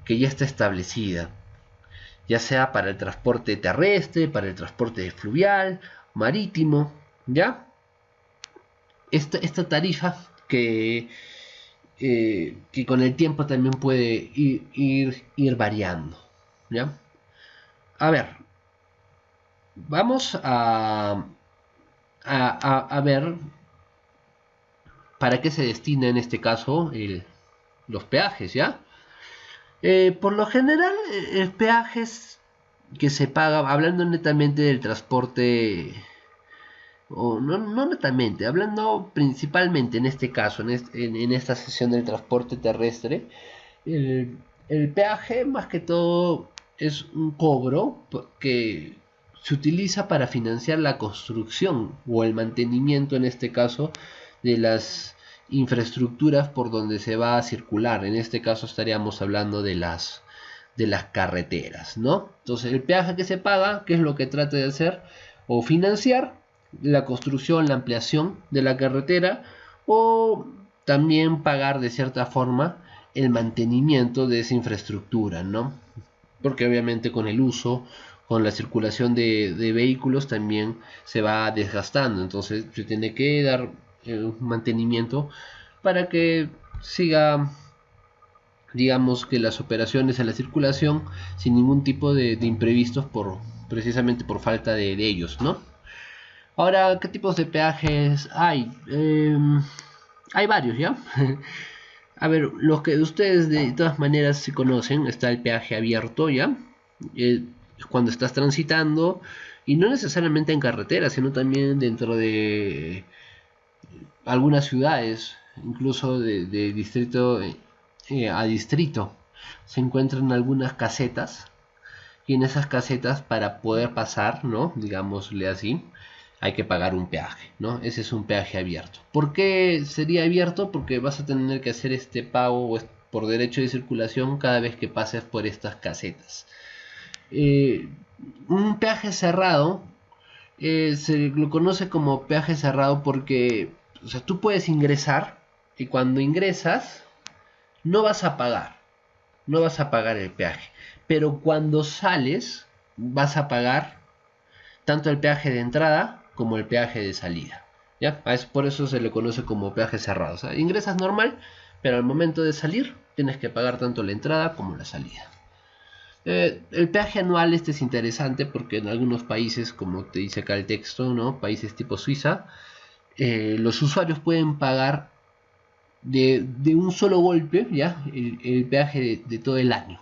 que ya está establecida, ya sea para el transporte terrestre, para el transporte fluvial, marítimo, ¿ya? Esta tarifa que con el tiempo también puede ir variando, ¿ya? A ver, vamos a ver para qué se destina en este caso los peajes, ¿ya? Por lo general, peajes que se paga, hablando netamente del transporte, o no netamente, hablando principalmente en este caso, en esta sesión del transporte terrestre, el peaje más que todo es un cobro que se utiliza para financiar la construcción o el mantenimiento, en este caso, de las infraestructuras por donde se va a circular. En este caso estaríamos hablando de las carreteras, ¿no? Entonces el peaje que se paga, ¿qué es lo que trata de hacer? O financiar la construcción, la ampliación de la carretera, o también pagar de cierta forma el mantenimiento de esa infraestructura, ¿no? Porque obviamente con el uso, con la circulación de vehículos también se va desgastando, entonces se tiene que dar un mantenimiento para que siga, digamos, que las operaciones en la circulación sin ningún tipo de imprevistos precisamente por falta de ellos, ¿no? Ahora, ¿qué tipos de peajes hay? Hay varios, ¿ya? A ver, los que ustedes de todas maneras se conocen, está el peaje abierto, ¿ya? Cuando estás transitando, y no necesariamente en carretera, sino también dentro de algunas ciudades, incluso de distrito a distrito, se encuentran algunas casetas, y en esas casetas para poder pasar, ¿no? Digámosle así, hay que pagar un peaje, ¿no? Ese es un peaje abierto. ¿Por qué sería abierto? Porque vas a tener que hacer este pago por derecho de circulación cada vez que pases por estas casetas. Un peaje cerrado se lo conoce como peaje cerrado porque, o sea, tú puedes ingresar y cuando ingresas no vas a pagar, no vas a pagar el peaje, pero cuando sales vas a pagar tanto el peaje de entrada como el peaje de salida. ¿Ya? Por eso se le conoce como peaje cerrado. O sea, ingresas normal, pero al momento de salir tienes que pagar tanto la entrada como la salida. El peaje anual este es interesante porque en algunos países, como te dice acá el texto, ¿no? Países tipo Suiza, los usuarios pueden pagar de un solo golpe, ¿ya? El peaje de todo el año.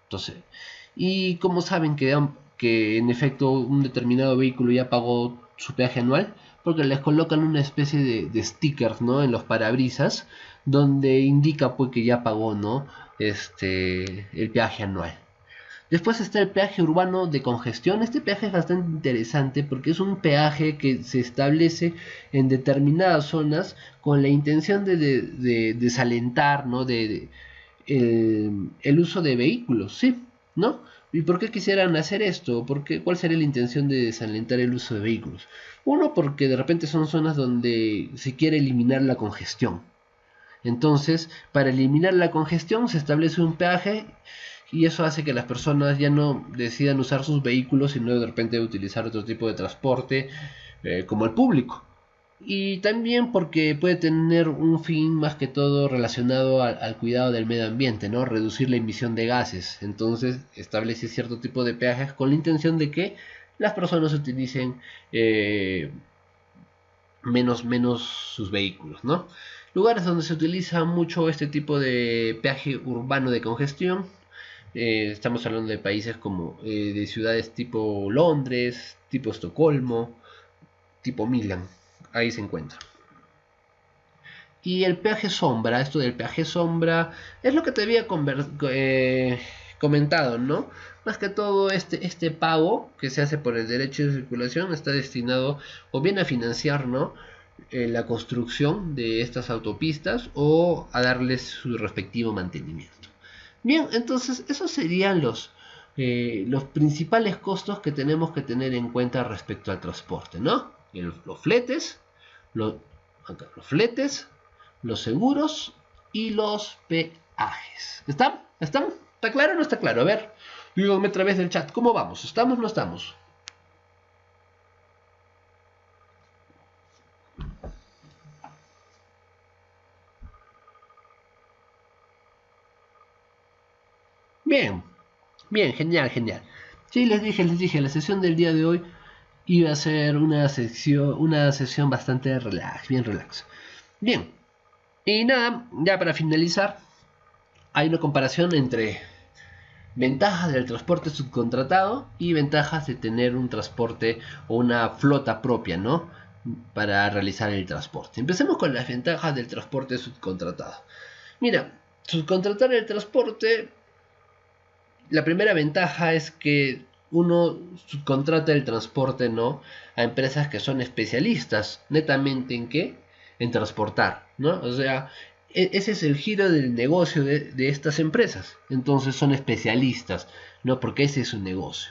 Entonces, y como saben que en efecto un determinado vehículo ya pagó su peaje anual, porque les colocan una especie de stickers, ¿no? En los parabrisas, donde indica pues que ya pagó, ¿no? El peaje anual. Después está el peaje urbano de congestión. Este peaje es bastante interesante porque es un peaje que se establece en determinadas zonas con la intención de desalentar, ¿no? El uso de vehículos, ¿sí? ¿No? ¿Y por qué quisieran hacer esto? ¿Cuál sería la intención de desalentar el uso de vehículos? Uno, porque de repente son zonas donde se quiere eliminar la congestión. Entonces, para eliminar la congestión se establece un peaje y eso hace que las personas ya no decidan usar sus vehículos, sino de repente utilizar otro tipo de transporte como el público. Y también porque puede tener un fin más que todo relacionado al cuidado del medio ambiente, ¿no? Reducir la emisión de gases. Entonces establece cierto tipo de peajes con la intención de que las personas utilicen menos sus vehículos, ¿no? Lugares donde se utiliza mucho este tipo de peaje urbano de congestión. Estamos hablando de países como de ciudades tipo Londres, tipo Estocolmo, tipo Milán. Ahí se encuentra. Y el peaje sombra, esto del peaje sombra, es lo que te había comentado, ¿no? Más que todo este pago que se hace por el derecho de circulación está destinado o bien a financiar, ¿no? La construcción de estas autopistas o a darles su respectivo mantenimiento. Bien, entonces esos serían los principales costos que tenemos que tener en cuenta respecto al transporte, ¿no? Los fletes, los fletes, los seguros y los peajes. ¿Están? ¿Están? ¿Está claro o no está claro? A ver, díganme a través del chat, ¿cómo vamos? ¿Estamos o no estamos? Bien, bien, genial, genial. Sí, les dije, la sesión del día de hoy iba a ser una sesión bastante relax, bien relax. Bien, y nada, ya para finalizar, hay una comparación entre ventajas del transporte subcontratado y ventajas de tener un transporte o una flota propia, ¿no? Para realizar el transporte. Empecemos con las ventajas del transporte subcontratado. Mira, subcontratar el transporte, la primera ventaja es que uno subcontrata el transporte, ¿no? A empresas que son especialistas, netamente en qué? En transportar, ¿no? O sea, ese es el giro del negocio de estas empresas. Entonces son especialistas, ¿no? Porque ese es su negocio,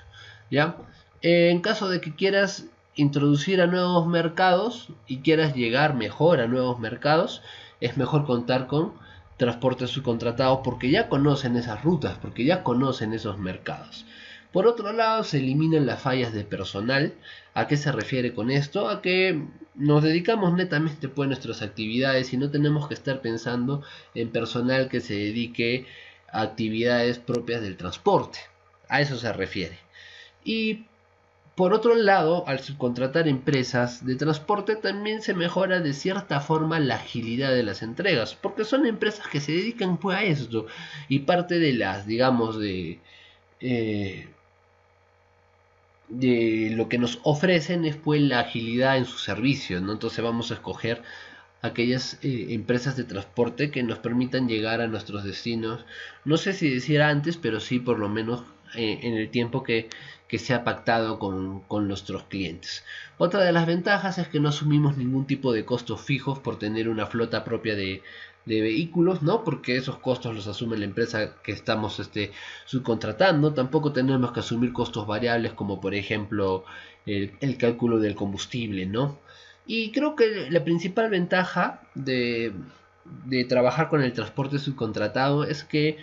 ¿ya? En caso de que quieras introducir a nuevos mercados y quieras llegar mejor a nuevos mercados, es mejor contar con transporte subcontratado porque ya conocen esas rutas, porque ya conocen esos mercados. Por otro lado, se eliminan las fallas de personal. ¿A qué se refiere con esto? A que nos dedicamos netamente pues, a nuestras actividades y no tenemos que estar pensando en personal que se dedique a actividades propias del transporte. A eso se refiere. Y por otro lado, al subcontratar empresas de transporte también se mejora de cierta forma la agilidad de las entregas, porque son empresas que se dedican pues, a esto y parte de las, digamos, eh, de lo que nos ofrecen es pues la agilidad en su servicio, ¿no? Entonces vamos a escoger aquellas empresas de transporte que nos permitan llegar a nuestros destinos, no sé si decir antes, pero sí por lo menos en el tiempo que se ha pactado con nuestros clientes. Otra de las ventajas es que no asumimos ningún tipo de costos fijos por tener una flota propia de vehículos, ¿no? Porque esos costos los asume la empresa que estamos subcontratando. Tampoco tenemos que asumir costos variables como por ejemplo el cálculo del combustible, ¿no? Y creo que la principal ventaja de trabajar con el transporte subcontratado es que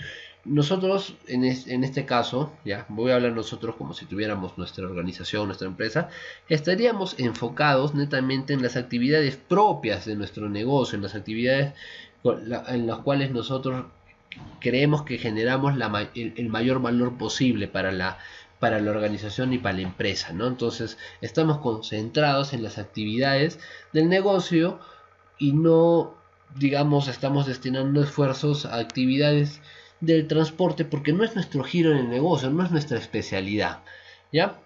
nosotros, en este caso, ya voy a hablar nosotros como si tuviéramos nuestra organización, nuestra empresa, estaríamos enfocados netamente en las actividades propias de nuestro negocio, en las actividades en las cuales nosotros creemos que generamos el mayor valor posible para la organización y para la empresa, ¿no? Entonces, estamos concentrados en las actividades del negocio y no, digamos, estamos destinando esfuerzos a actividades del transporte porque no es nuestro giro en el negocio, no es nuestra especialidad, ¿ya?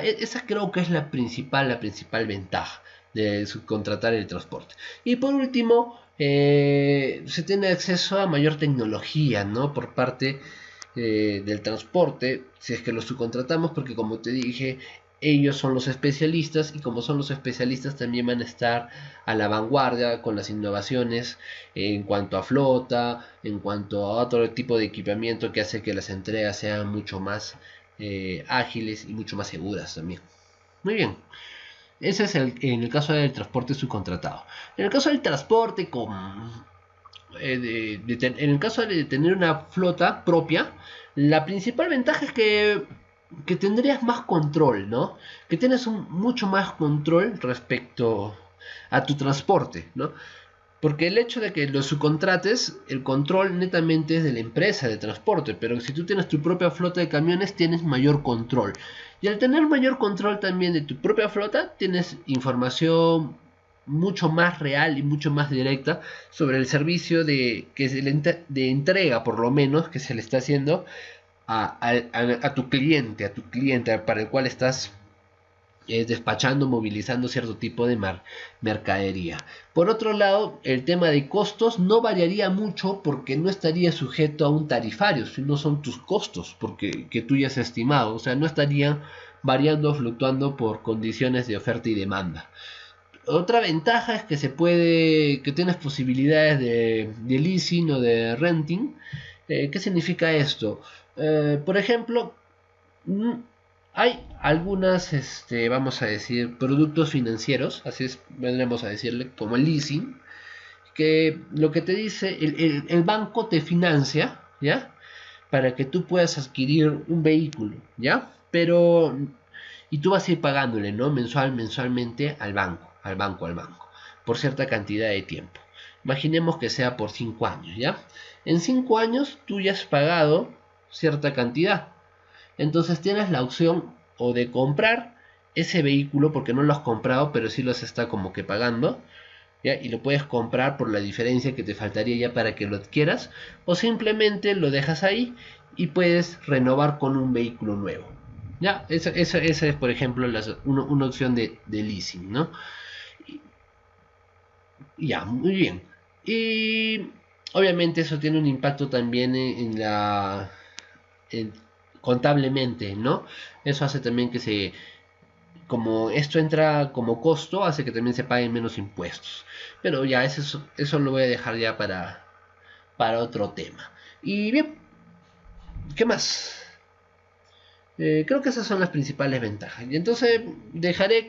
Esa creo que es la principal ventaja de subcontratar el transporte. Y por último, se tiene acceso a mayor tecnología, ¿no? Por parte del transporte, si es que lo subcontratamos, porque como te dije, ellos son los especialistas y como son los especialistas también van a estar a la vanguardia con las innovaciones en cuanto a flota, en cuanto a otro tipo de equipamiento que hace que las entregas sean mucho más ágiles y mucho más seguras también. Muy bien. Ese es en el caso del transporte subcontratado. En el caso del transporte en el caso de tener una flota propia, la principal ventaja es que tendrías más control, ¿no? Que tienes mucho más control respecto a tu transporte, ¿no? Porque el hecho de que lo subcontrates, el control netamente es de la empresa de transporte, pero si tú tienes tu propia flota de camiones, tienes mayor control. Y al tener mayor control también de tu propia flota, tienes información mucho más real y mucho más directa sobre el servicio de entrega, por lo menos, que se le está haciendo a tu cliente para el cual estás despachando, movilizando cierto tipo de mercadería. Por otro lado, el tema de costos no variaría mucho porque no estaría sujeto a un tarifario, sino son tus costos porque que tú ya has estimado, o sea, no estarían variando, fluctuando por condiciones de oferta y demanda. Otra ventaja es que tienes posibilidades de leasing o de renting. ¿Qué significa esto? Por ejemplo, hay algunas, vamos a decir, productos financieros, así es, vendremos a decirle, como el leasing, que lo que te dice, el banco te financia, ¿ya? Para que tú puedas adquirir un vehículo, ¿ya? Pero, y tú vas a ir pagándole, ¿no? Mensualmente al banco, por cierta cantidad de tiempo. Imaginemos que sea por 5 años, ¿ya? En 5 años tú ya has pagado cierta cantidad. Entonces tienes la opción o de comprar ese vehículo porque no lo has comprado, pero sí lo está como que pagando, ¿ya? Y lo puedes comprar por la diferencia que te faltaría ya para que lo adquieras, o simplemente lo dejas ahí y puedes renovar con un vehículo nuevo. ¿Ya? Esa es, por ejemplo, una opción de leasing, ¿no? Ya, muy bien. Y obviamente eso tiene un impacto también en contablemente, ¿no? Eso hace también como esto entra como costo, hace que también se paguen menos impuestos. Pero ya eso lo voy a dejar ya para otro tema. Y bien, ¿qué más? Creo que esas son las principales ventajas. Y entonces dejaré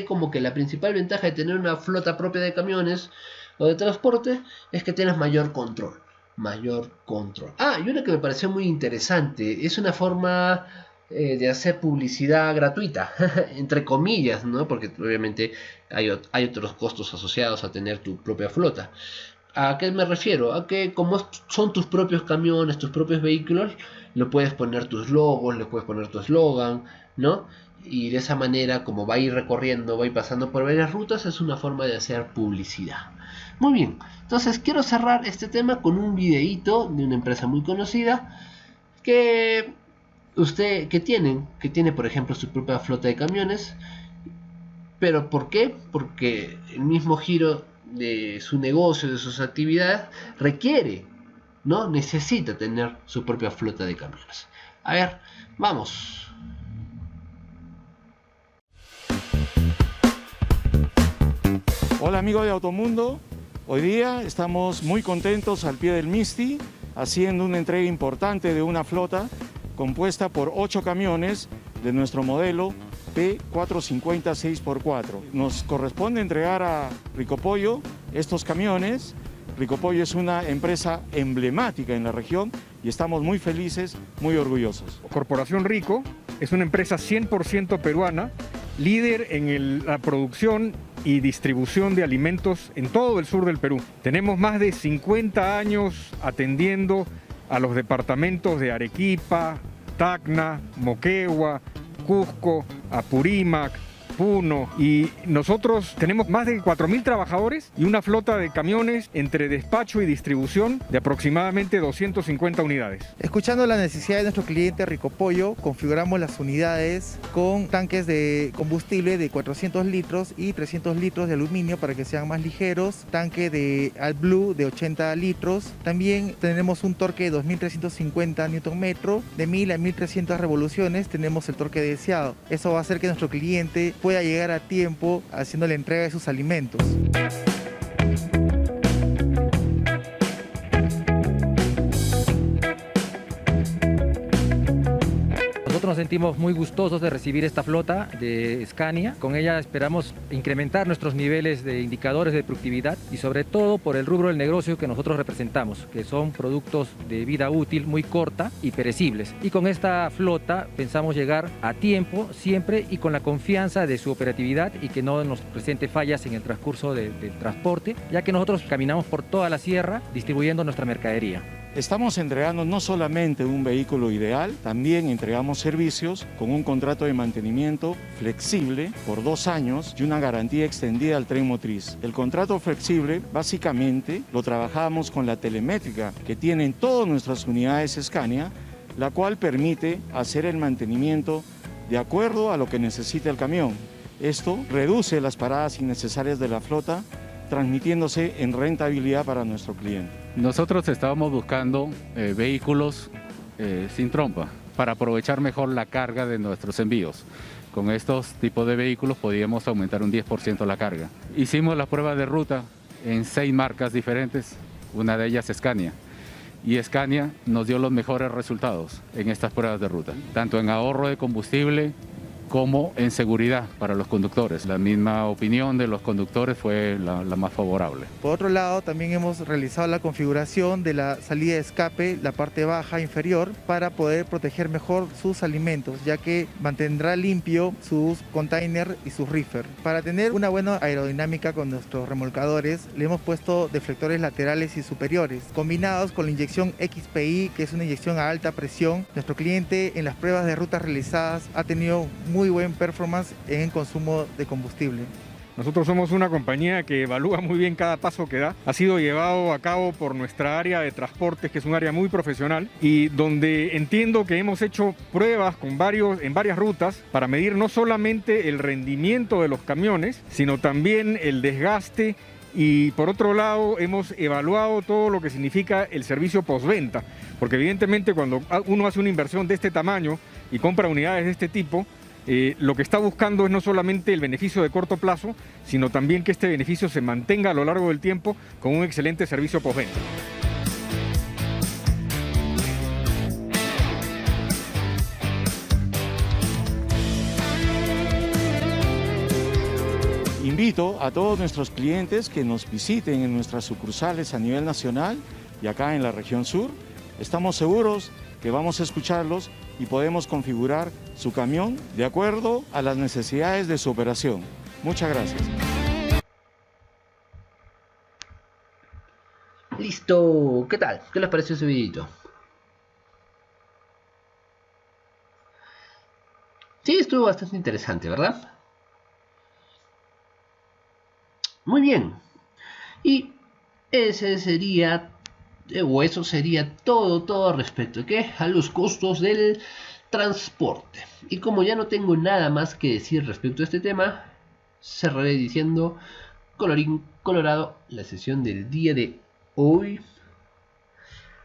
como que la principal ventaja de tener una flota propia de camiones o de transporte es que tienes mayor control. Mayor control. Ah, y una que me pareció muy interesante. Es una forma de hacer publicidad gratuita. Entre comillas, ¿no? Porque obviamente hay otros costos asociados a tener tu propia flota. ¿A qué me refiero? A que como son tus propios camiones, tus propios vehículos, le puedes poner tus logos, le puedes poner tu eslogan, ¿no? Y de esa manera, como va a ir recorriendo, va a ir pasando por varias rutas, es una forma de hacer publicidad. Muy bien, entonces quiero cerrar este tema con un videíto de una empresa muy conocida que que tiene por ejemplo su propia flota de camiones. ¿Pero por qué? Porque el mismo giro de su negocio, de sus actividades, requiere ¿no? Necesita tener su propia flota de camiones. A ver, vamos. Hola amigos de Automundo, hoy día estamos muy contentos al pie del Misti, haciendo una entrega importante de una flota compuesta por 8 camiones de nuestro modelo P450 6x4. Nos corresponde entregar a Ricopollo estos camiones. Ricopollo es una empresa emblemática en la región y estamos muy felices, muy orgullosos. Corporación Rico es una empresa 100% peruana, líder en la producción y distribución de alimentos en todo el sur del Perú. Tenemos más de 50 años atendiendo a los departamentos de Arequipa, Tacna, Moquegua, Cusco, Apurímac, Puno, y nosotros tenemos más de 4.000 trabajadores y una flota de camiones entre despacho y distribución de aproximadamente 250 unidades. Escuchando la necesidad de nuestro cliente Ricopollo, configuramos las unidades con tanques de combustible de 400 litros y 300 litros de aluminio para que sean más ligeros, tanque de AdBlue de 80 litros. También tenemos un torque de 2350 Nm, de 1000 a 1300 revoluciones tenemos el torque deseado. Eso va a hacer que nuestro cliente pueda llegar a tiempo haciendo la entrega de sus alimentos. Nosotros nos sentimos muy gustosos de recibir esta flota de Scania. Con ella esperamos incrementar nuestros niveles de indicadores de productividad y sobre todo por el rubro del negocio que nosotros representamos, que son productos de vida útil muy corta y perecibles. Y con esta flota pensamos llegar a tiempo siempre y con la confianza de su operatividad y que no nos presente fallas en el transcurso del transporte, ya que nosotros caminamos por toda la sierra distribuyendo nuestra mercadería. Estamos entregando no solamente un vehículo ideal, también entregamos servicios con un contrato de mantenimiento flexible por 2 años y una garantía extendida al tren motriz. El contrato flexible básicamente lo trabajamos con la telemétrica que tienen todas nuestras unidades Scania, la cual permite hacer el mantenimiento de acuerdo a lo que necesita el camión. Esto reduce las paradas innecesarias de la flota, transmitiéndose en rentabilidad para nuestro cliente. Nosotros estábamos buscando vehículos sin trompa para aprovechar mejor la carga de nuestros envíos. Con estos tipos de vehículos podíamos aumentar un 10% la carga. Hicimos la prueba de ruta en 6 marcas diferentes, una de ellas Scania. Y Scania nos dio los mejores resultados en estas pruebas de ruta, tanto en ahorro de combustible como en seguridad para los conductores. La misma opinión de los conductores fue la más favorable. Por otro lado, también hemos realizado la configuración de la salida de escape, la parte baja inferior, para poder proteger mejor sus alimentos, ya que mantendrá limpio sus containers y sus reefer. Para tener una buena aerodinámica con nuestros remolcadores, le hemos puesto deflectores laterales y superiores, combinados con la inyección XPI, que es una inyección a alta presión. Nuestro cliente en las pruebas de rutas realizadas ha tenido muy buen performance en consumo de combustible. Nosotros somos una compañía que evalúa muy bien cada paso que da. Ha sido llevado a cabo por nuestra área de transportes, que es un área muy profesional y donde entiendo que hemos hecho pruebas en varias rutas para medir no solamente el rendimiento de los camiones, sino también el desgaste. Y por otro lado, hemos evaluado todo lo que significa el servicio postventa, porque evidentemente cuando uno hace una inversión de este tamaño y compra unidades de este tipo, lo que está buscando es no solamente el beneficio de corto plazo, sino también que este beneficio se mantenga a lo largo del tiempo con un excelente servicio postventa. Invito a todos nuestros clientes que nos visiten en nuestras sucursales a nivel nacional y acá en la región sur. Estamos seguros que vamos a escucharlos y podemos configurar su camión de acuerdo a las necesidades de su operación. Muchas gracias. Listo, ¿qué tal? ¿Qué les pareció ese videito? Sí, estuvo bastante interesante, ¿verdad? Muy bien. Y ese sería, o eso sería todo respecto ¿a qué? A los costos del transporte. Y como ya no tengo nada más que decir respecto a este tema, cerraré diciendo, colorín colorado, la sesión del día de hoy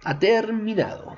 ha terminado.